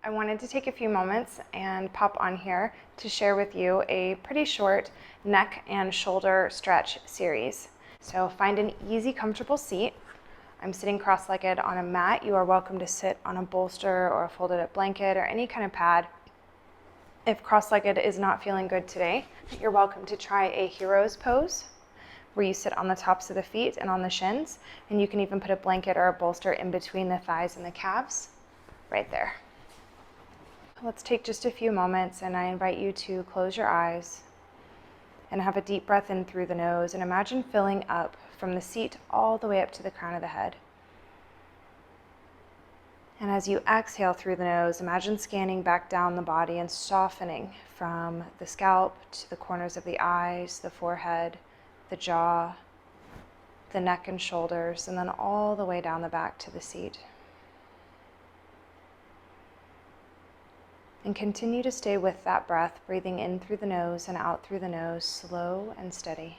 I wanted to take a few moments and pop on here to share with you a pretty short neck and shoulder stretch series. So find an easy, comfortable seat. I'm sitting cross-legged on a mat. You are welcome to sit on a bolster or a folded up blanket or any kind of pad. If cross-legged is not feeling good today, you're welcome to try a hero's pose, where you sit on the tops of the feet and on the shins, and you can even put a blanket or a bolster in between the thighs and the calves, right there. Let's take just a few moments, and I invite you to close your eyes and have a deep breath in through the nose, and imagine filling up from the seat all the way up to the crown of the head. And as you exhale through the nose, imagine scanning back down the body and softening from the scalp to the corners of the eyes, the forehead, the jaw, the neck and shoulders, and then all the way down the back to the seat. And continue to stay with that breath, breathing in through the nose and out through the nose, slow and steady.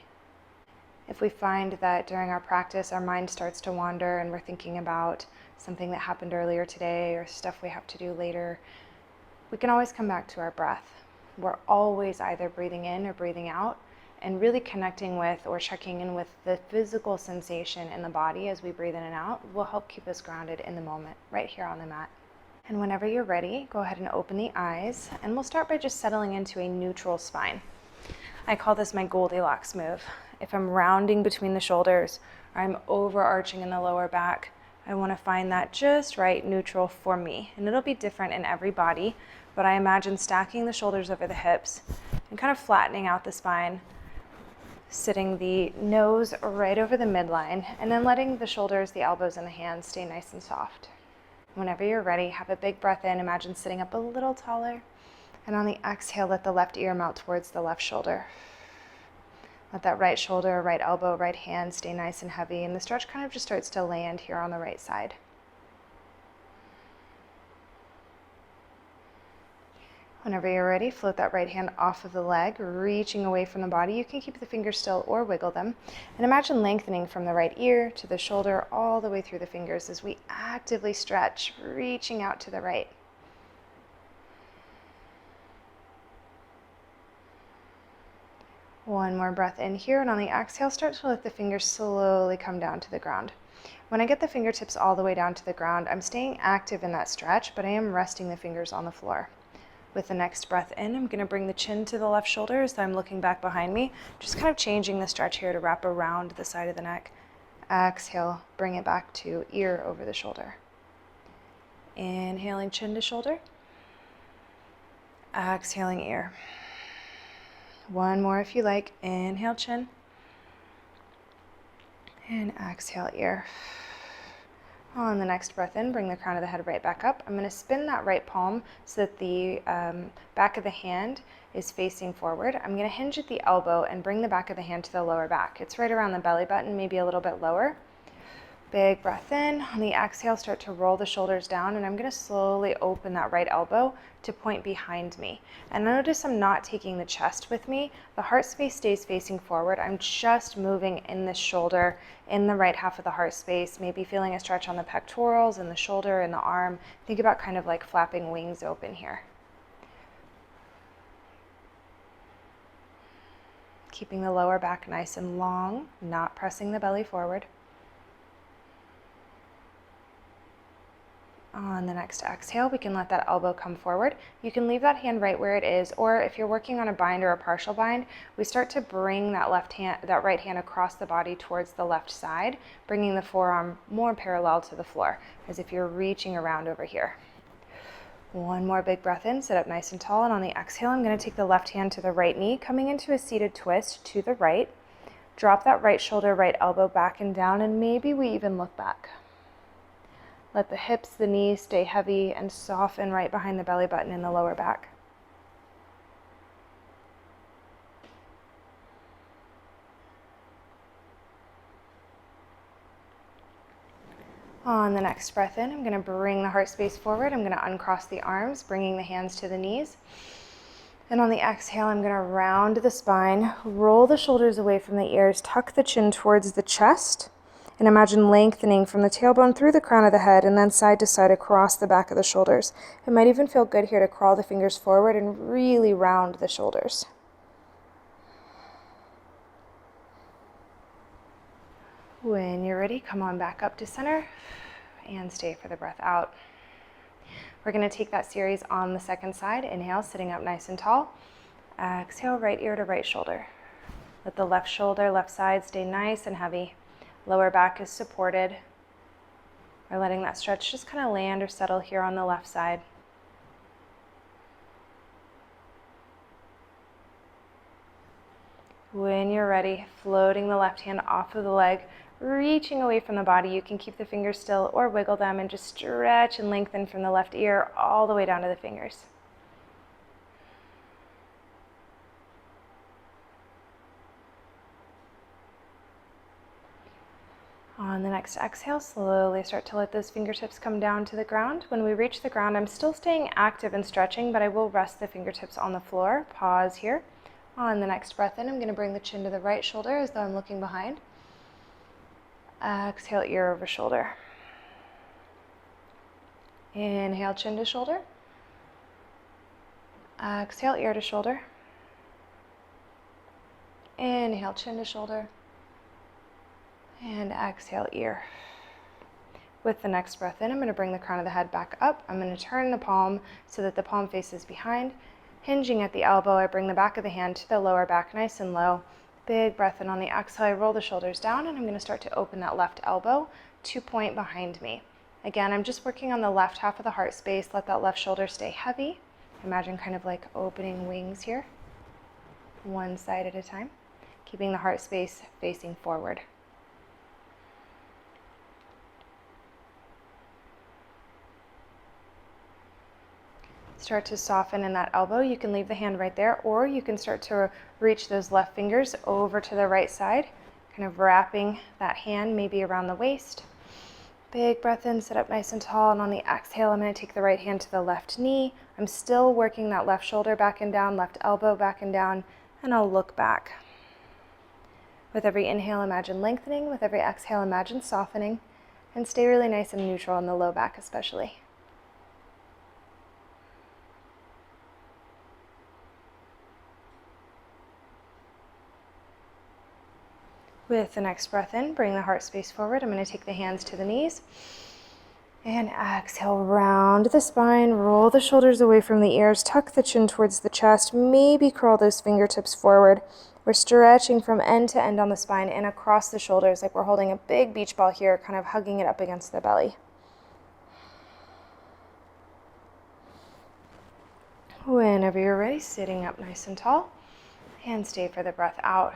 If we find that during our practice our mind starts to wander and we're thinking about something that happened earlier today or stuff we have to do later, we can always come back to our breath. We're always either breathing in or breathing out, and really connecting with or checking in with the physical sensation in the body as we breathe in and out will help keep us grounded in the moment, right here on the mat. And whenever you're ready, go ahead and open the eyes, and we'll start by just settling into a neutral spine. I call this my Goldilocks move. If I'm rounding between the shoulders or I'm overarching in the lower back, I want to find that just right neutral for me. And it'll be different in every body, but I imagine stacking the shoulders over the hips and kind of flattening out the spine, sitting the nose right over the midline, and then letting the shoulders, the elbows, and the hands stay nice and soft. Whenever you're ready, have a big breath in. Imagine sitting up a little taller. And on the exhale, let the left ear melt towards the left shoulder. Let that right shoulder, right elbow, right hand stay nice and heavy. And the stretch kind of just starts to land here on the right side. Whenever you're ready, float that right hand off of the leg, reaching away from the body. You can keep the fingers still or wiggle them. And imagine lengthening from the right ear to the shoulder all the way through the fingers as we actively stretch, reaching out to the right. One more breath in here, and on the exhale, start to let the fingers slowly come down to the ground. When I get the fingertips all the way down to the ground, I'm staying active in that stretch, but I am resting the fingers on the floor. With the next breath in, I'm going to bring the chin to the left shoulder as I'm looking back behind me, just kind of changing the stretch here to wrap around the side of the neck. Exhale, bring it back to ear over the shoulder. Inhaling chin to shoulder. Exhaling ear. One more if you like. Inhale chin. And exhale ear. On the next breath in, bring the crown of the head right back up. I'm going to spin that right palm so that the back of the hand is facing forward. I'm going to hinge at the elbow and bring the back of the hand to the lower back. It's right around the belly button, maybe a little bit lower. Big breath in. On the exhale, start to roll the shoulders down, and I'm going to slowly open that right elbow to point behind me. And notice I'm not taking the chest with me. The heart space stays facing forward. I'm just moving in the shoulder, in the right half of the heart space, maybe feeling a stretch on the pectorals and the shoulder and the arm. Think about kind of like flapping wings open here. Keeping the lower back nice and long, not pressing the belly forward. On the next exhale, we can let that elbow come forward. You can leave that hand right where it is, or if you're working on a bind or a partial bind, we start to bring that right hand across the body towards the left side, bringing the forearm more parallel to the floor, as if you're reaching around over here. One more big breath in, sit up nice and tall, and on the exhale, I'm going to take the left hand to the right knee, coming into a seated twist to the right. Drop that right shoulder, right elbow back and down, and maybe we even look back. Let the hips, the knees stay heavy and soften right behind the belly button in the lower back. On the next breath in, I'm going to bring the heart space forward. I'm going to uncross the arms, bringing the hands to the knees. And on the exhale, I'm going to round the spine, roll the shoulders away from the ears, tuck the chin towards the chest, And imagine lengthening from the tailbone through the crown of the head and then side to side across the back of the shoulders. It might even feel good here to crawl the fingers forward and really round the shoulders. When you're ready, come on back up to center and stay for the breath out. We're going to take that series on the second side. Inhale, sitting up nice and tall. Exhale, right ear to right shoulder. Let the left shoulder, left side stay nice and heavy. Lower back is supported. We're letting that stretch just kind of land or settle here on the left side. When you're ready, floating the left hand off of the leg, reaching away from the body. You can keep the fingers still or wiggle them and just stretch and lengthen from the left ear all the way down to the fingers. On the next exhale, slowly start to let those fingertips come down to the ground. When we reach the ground, I'm still staying active and stretching, but I will rest the fingertips on the floor. Pause here. On the next breath in, I'm going to bring the chin to the right shoulder as though I'm looking behind. Exhale, ear over shoulder. Inhale, chin to shoulder. Exhale, ear to shoulder. Inhale, chin to shoulder. And exhale, ear. With the next breath in, I'm going to bring the crown of the head back up. I'm going to turn the palm so that the palm faces behind. Hinging at the elbow, I bring the back of the hand to the lower back nice and low. Big breath in on the exhale, I roll the shoulders down, and I'm going to start to open that left elbow to point behind me. Again, I'm just working on the left half of the heart space. Let that left shoulder stay heavy. Imagine kind of like opening wings here, one side at a time, keeping the heart space facing forward. Start to soften in that elbow. You can leave the hand right there, or you can start to reach those left fingers over to the right side, kind of wrapping that hand maybe around the waist. Big breath in, sit up nice and tall, and on the exhale, I'm going to take the right hand to the left knee. I'm still working that left shoulder back and down, left elbow back and down, and I'll look back. With every inhale, imagine lengthening. With every exhale, imagine softening, and stay really nice and neutral in the low back especially. With the next breath in, bring the heart space forward. I'm going to take the hands to the knees. And exhale, round the spine, roll the shoulders away from the ears, tuck the chin towards the chest, maybe curl those fingertips forward. We're stretching from end to end on the spine and across the shoulders like we're holding a big beach ball here, kind of hugging it up against the belly. Whenever you're ready, sitting up nice and tall, and stay for the breath out.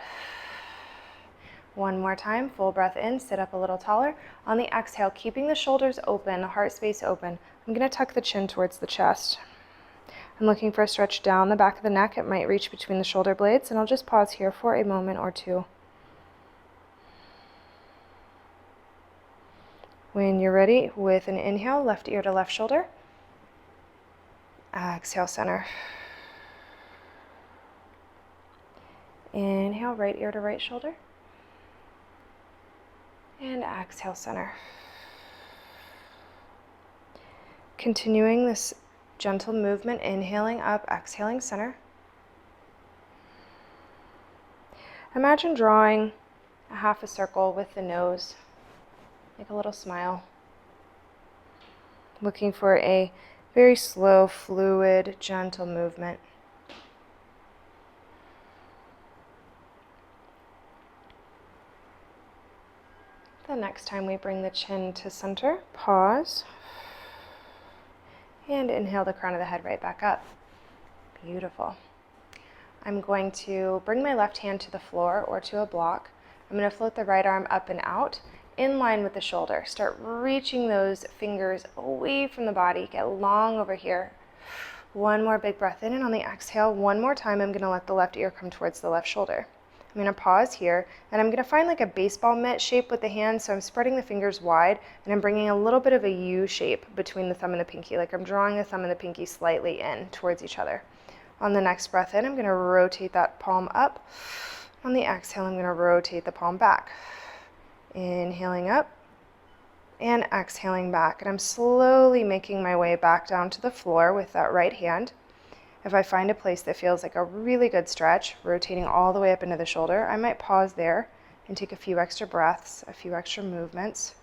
One more time, full breath in, sit up a little taller. On the exhale, keeping the shoulders open, the heart space open, I'm going to tuck the chin towards the chest. I'm looking for a stretch down the back of the neck. It might reach between the shoulder blades, and I'll just pause here for a moment or two. When you're ready, with an inhale, left ear to left shoulder. Exhale, center. Inhale, right ear to right shoulder. And exhale, center. Continuing this gentle movement, inhaling up, exhaling, center. Imagine drawing a half a circle with the nose, like a little smile. Looking for a very slow, fluid, gentle movement. The next time we bring the chin to center, pause, and inhale the crown of the head right back up. Beautiful. I'm going to bring my left hand to the floor or to a block. I'm going to float the right arm up and out, in line with the shoulder. Start reaching those fingers away from the body. Get long over here. One more big breath in, and on the exhale, one more time, I'm going to let the left ear come towards the left shoulder. I'm going to pause here, and I'm going to find like a baseball mitt shape with the hand, so I'm spreading the fingers wide, and I'm bringing a little bit of a U shape between the thumb and the pinky, like I'm drawing the thumb and the pinky slightly in towards each other. On the next breath in, I'm going to rotate that palm up. On the exhale, I'm going to rotate the palm back. Inhaling up and exhaling back. And I'm slowly making my way back down to the floor with that right hand. If I find a place that feels like a really good stretch, rotating all the way up into the shoulder, I might pause there and take a few extra breaths, a few extra movements.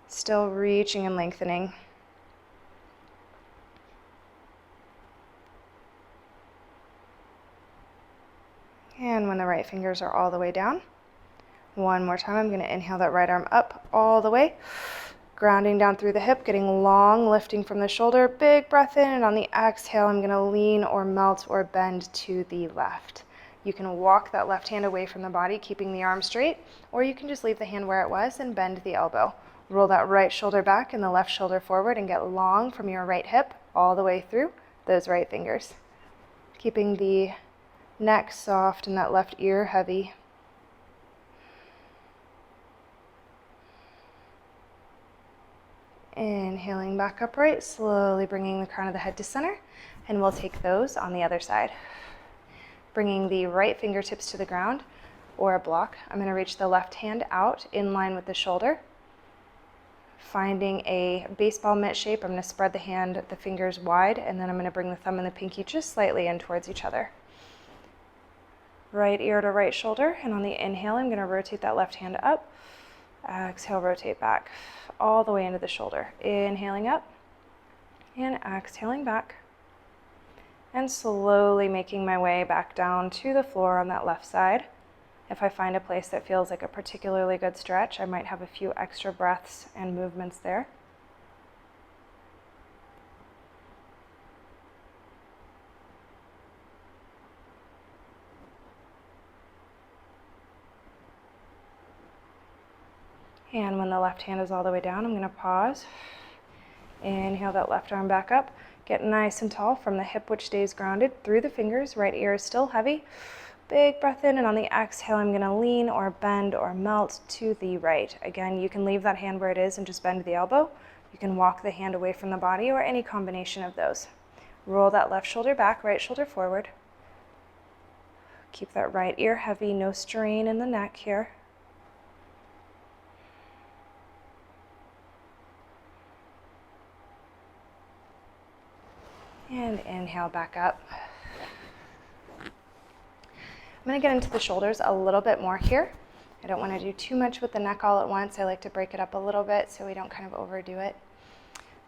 Still reaching and lengthening. And when the right fingers are all the way down, one more time, I'm going to inhale that right arm up all the way, grounding down through the hip, getting long, lifting from the shoulder, big breath in, and on the exhale, I'm going to lean or melt or bend to the left. You can walk that left hand away from the body, keeping the arm straight, or you can just leave the hand where it was and bend the elbow. Roll that right shoulder back and the left shoulder forward and get long from your right hip all the way through those right fingers. Keeping the neck soft and that left ear heavy. Inhaling back upright, slowly bringing the crown of the head to center, and we'll take those on the other side. Bringing the right fingertips to the ground or a block. I'm going to reach the left hand out in line with the shoulder. Finding a baseball mitt shape, I'm going to spread the fingers wide, and then I'm going to bring the thumb and the pinky just slightly in towards each other. Right ear to right shoulder, and on the inhale, I'm going to rotate that left hand up. Exhale, rotate back all the way into the shoulder. Inhaling up and exhaling back. And slowly making my way back down to the floor on that left side. If I find a place that feels like a particularly good stretch, I might have a few extra breaths and movements there. And when the left hand is all the way down, I'm going to pause. Inhale that left arm back up. Get nice and tall from the hip, which stays grounded, through the fingers. Right ear is still heavy. Big breath in, and on the exhale, I'm going to lean or bend or melt to the right. Again, you can leave that hand where it is and just bend the elbow. You can walk the hand away from the body, or any combination of those. Roll that left shoulder back, right shoulder forward. Keep that right ear heavy, no strain in the neck here. And inhale back up. I'm going to get into the shoulders a little bit more here. I don't want to do too much with the neck all at once. I like to break it up a little bit so we don't kind of overdo it.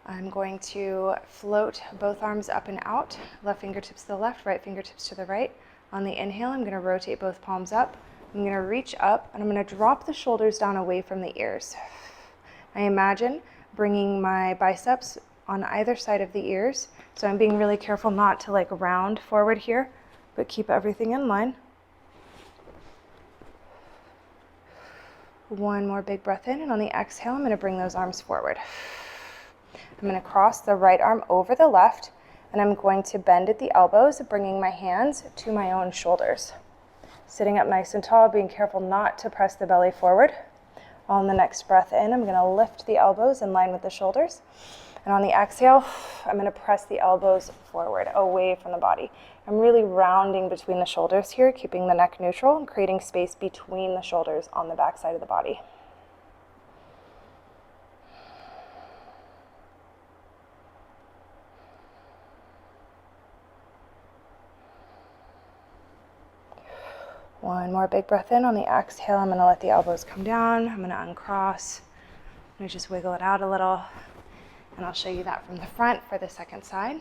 I'm going to float both arms up and out, left fingertips to the left, right fingertips to the right. On the inhale, I'm going to rotate both palms up. I'm going to reach up, and I'm going to drop the shoulders down away from the ears. I imagine bringing my biceps on either side of the ears. So I'm being really careful not to like round forward here, but keep everything in line. One more big breath in, and on the exhale, I'm going to bring those arms forward. I'm going to cross the right arm over the left, and I'm going to bend at the elbows, bringing my hands to my own shoulders. Sitting up nice and tall, being careful not to press the belly forward. On the next breath in, I'm going to lift the elbows in line with the shoulders. And on the exhale, I'm going to press the elbows forward, away from the body. I'm really rounding between the shoulders here, keeping the neck neutral and creating space between the shoulders on the back side of the body. One more big breath in. On the exhale, I'm going to let the elbows come down. I'm going to uncross. I'm going to just wiggle it out a little. And I'll show you that from the front for the second side.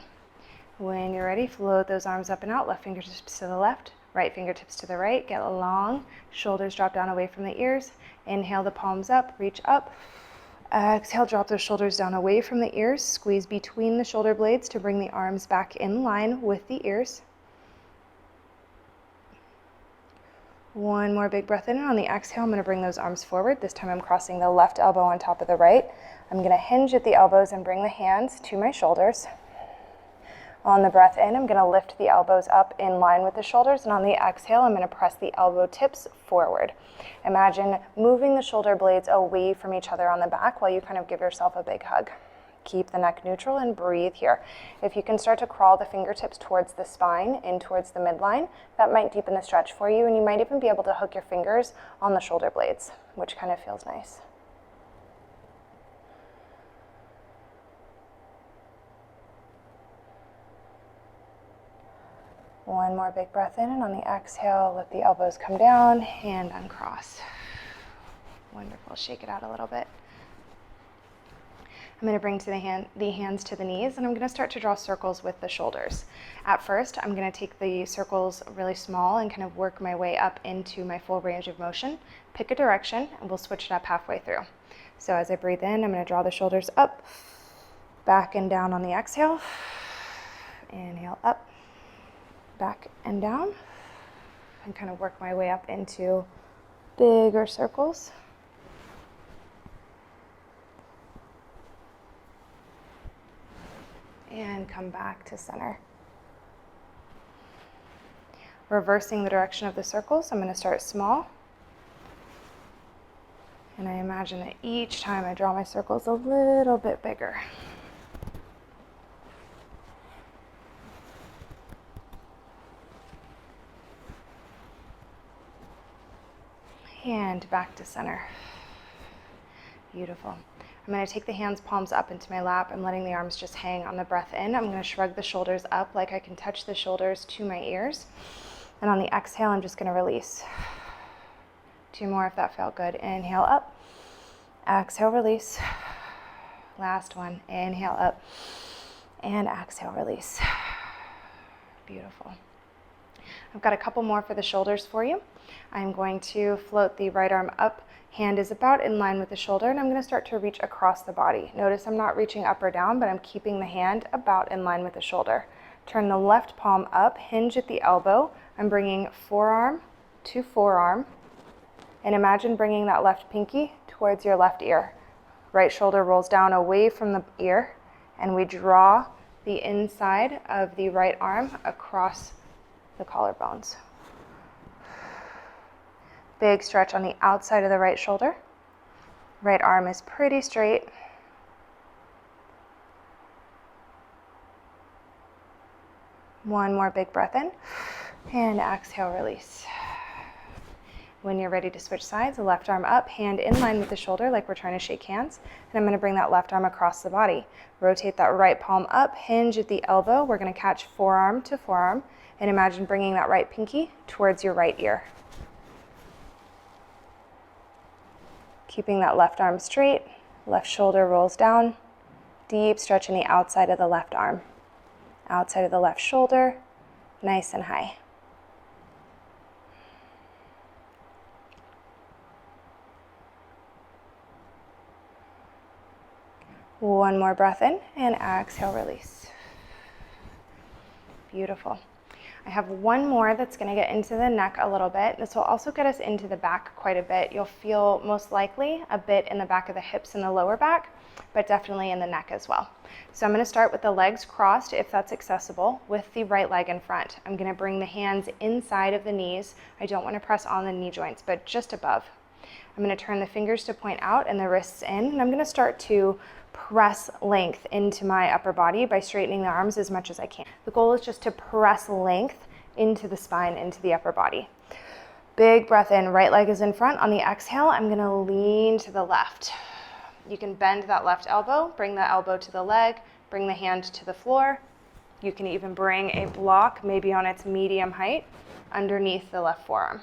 When you're ready, float those arms up and out, left fingertips to the left, right fingertips to the right, get long, shoulders drop down away from the ears. Inhale the palms up, reach up. Exhale, drop those shoulders down away from the ears, squeeze between the shoulder blades to bring the arms back in line with the ears. One more big breath in, and on the exhale, I'm going to bring those arms forward. This time I'm crossing the left elbow on top of the right. I'm going to hinge at the elbows and bring the hands to my shoulders. On the breath in, I'm going to lift the elbows up in line with the shoulders, and on the exhale, I'm going to press the elbow tips forward. Imagine moving the shoulder blades away from each other on the back while you kind of give yourself a big hug. Keep the neck neutral and breathe here. If you can start to crawl the fingertips towards the spine, in towards the midline, that might deepen the stretch for you, and you might even be able to hook your fingers on the shoulder blades. which kind of feels nice. One more big breath in, and on the exhale, let the elbows come down, hand uncross. Wonderful, shake it out a little bit. I'm going to bring the hands to the knees, and I'm going to start to draw circles with the shoulders. At first, I'm going to take the circles really small and kind of work my way up into my full range of motion. Pick a direction, and we'll switch it up halfway through. So as I breathe in, I'm going to draw the shoulders up, back and down on the exhale. Inhale up, back and down, and kind of work my way up into bigger circles. And come back to center. Reversing the direction of the circles, I'm going to start small. And I imagine that each time I draw my circles a little bit bigger. And back to center. Beautiful. I'm going to take the hands, palms up into my lap. I'm letting the arms just hang on the breath in. I'm going to shrug the shoulders up like I can touch the shoulders to my ears. And on the exhale, I'm just going to release. 2 more if that felt good. Inhale up. Exhale, release. Last one. Inhale up. And exhale, release. Beautiful. I've got a couple more for the shoulders for you. I'm going to float the right arm up. Hand is about in line with the shoulder, and I'm going to start to reach across the body. Notice I'm not reaching up or down, but I'm keeping the hand about in line with the shoulder. Turn the left palm up, hinge at the elbow. I'm bringing forearm to forearm, and imagine bringing that left pinky towards your left ear. Right shoulder rolls down away from the ear, and we draw the inside of the right arm across the collarbones. Big stretch on the outside of the right shoulder. Right arm is pretty straight. One more big breath in, and exhale, release. When you're ready to switch sides, the left arm up, hand in line with the shoulder like we're trying to shake hands, and I'm going to bring that left arm across the body. Rotate that right palm up, hinge at the elbow. We're going to catch forearm to forearm, and imagine bringing that right pinky towards your right ear. Keeping that left arm straight, left shoulder rolls down, deep stretch in the outside of the left arm. Outside of the left shoulder, nice and high. One more breath in, and exhale, release. Beautiful. I have one more that's going to get into the neck a little bit. This will also get us into the back quite a bit. You'll feel most likely a bit in the back of the hips and the lower back, but definitely in the neck as well. So I'm going to start with the legs crossed, if that's accessible, with the right leg in front. I'm going to bring the hands inside of the knees. I don't want to press on the knee joints, but just above. I'm going to turn the fingers to point out and the wrists in, and I'm going to start to press length into my upper body by straightening the arms as much as I can. The goal is just to press length into the spine, into the upper body. Big breath in, right leg is in front. On the exhale, I'm going to lean to the left. You can bend that left elbow, bring the elbow to the leg, bring the hand to the floor. You can even bring a block, maybe on its medium height, underneath the left forearm.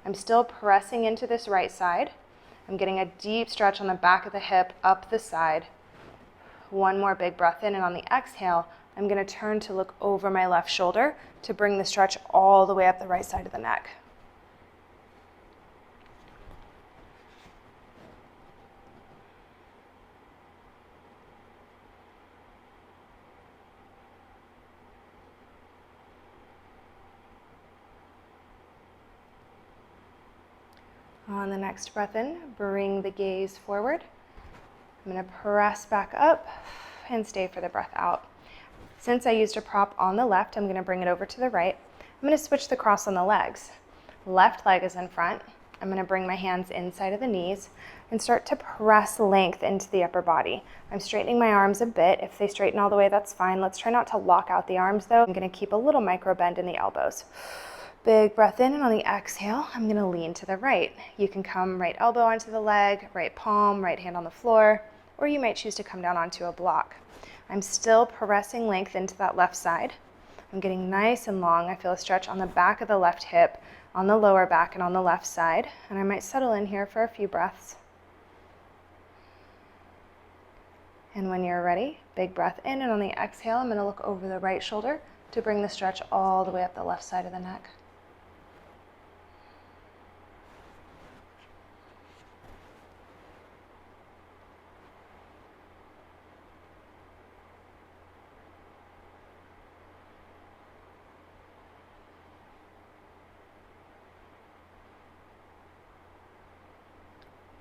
I'm still pressing into this right side. I'm getting a deep stretch on the back of the hip, up the side. One more big breath in, and on the exhale, I'm going to turn to look over my left shoulder to bring the stretch all the way up the right side of the neck. On the next breath in, bring the gaze forward. I'm going to press back up and stay for the breath out. Since I used a prop on the left, I'm going to bring it over to the right. I'm going to switch the cross on the legs. Left leg is in front. I'm going to bring my hands inside of the knees and start to press length into the upper body. I'm straightening my arms a bit. If they straighten all the way, that's fine. Let's try not to lock out the arms though. I'm going to keep a little micro bend in the elbows. Big breath in, and on the exhale, I'm gonna lean to the right. You can come right elbow onto the leg, right palm, right hand on the floor, or you might choose to come down onto a block. I'm still pressing length into that left side. I'm getting nice and long. I feel a stretch on the back of the left hip, on the lower back, and on the left side. And I might settle in here for a few breaths. And when you're ready, big breath in, and on the exhale, I'm gonna look over the right shoulder to bring the stretch all the way up the left side of the neck.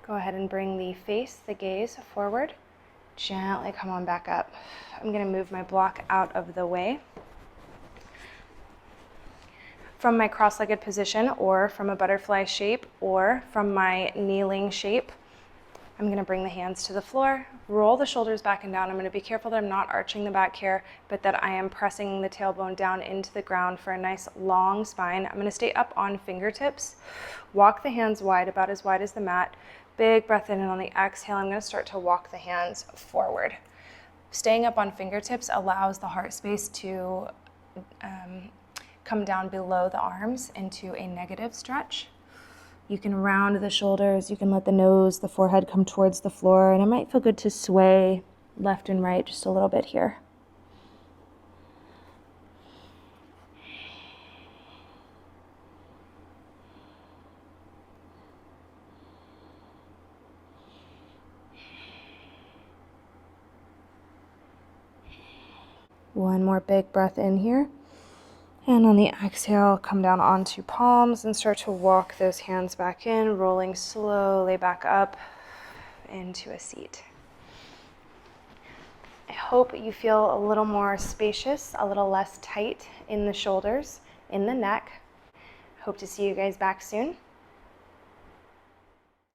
Go ahead and bring the face, the gaze forward. Gently come on back up. I'm going to move my block out of the way. From my cross-legged position, or from a butterfly shape, or from my kneeling shape, I'm going to bring the hands to the floor, roll the shoulders back and down. I'm going to be careful that I'm not arching the back here, but that I am pressing the tailbone down into the ground for a nice long spine. I'm going to stay up on fingertips. Walk the hands wide, about as wide as the mat. Big breath in, and on the exhale, I'm going to start to walk the hands forward. Staying up on fingertips allows the heart space to come down below the arms into a negative stretch. You can round the shoulders, you can let the nose, the forehead come towards the floor, and it might feel good to sway left and right just a little bit here. One more big breath in here. And on the exhale, come down onto palms and start to walk those hands back in, rolling slowly back up into a seat. I hope you feel a little more spacious, a little less tight in the shoulders, in the neck. Hope to see you guys back soon.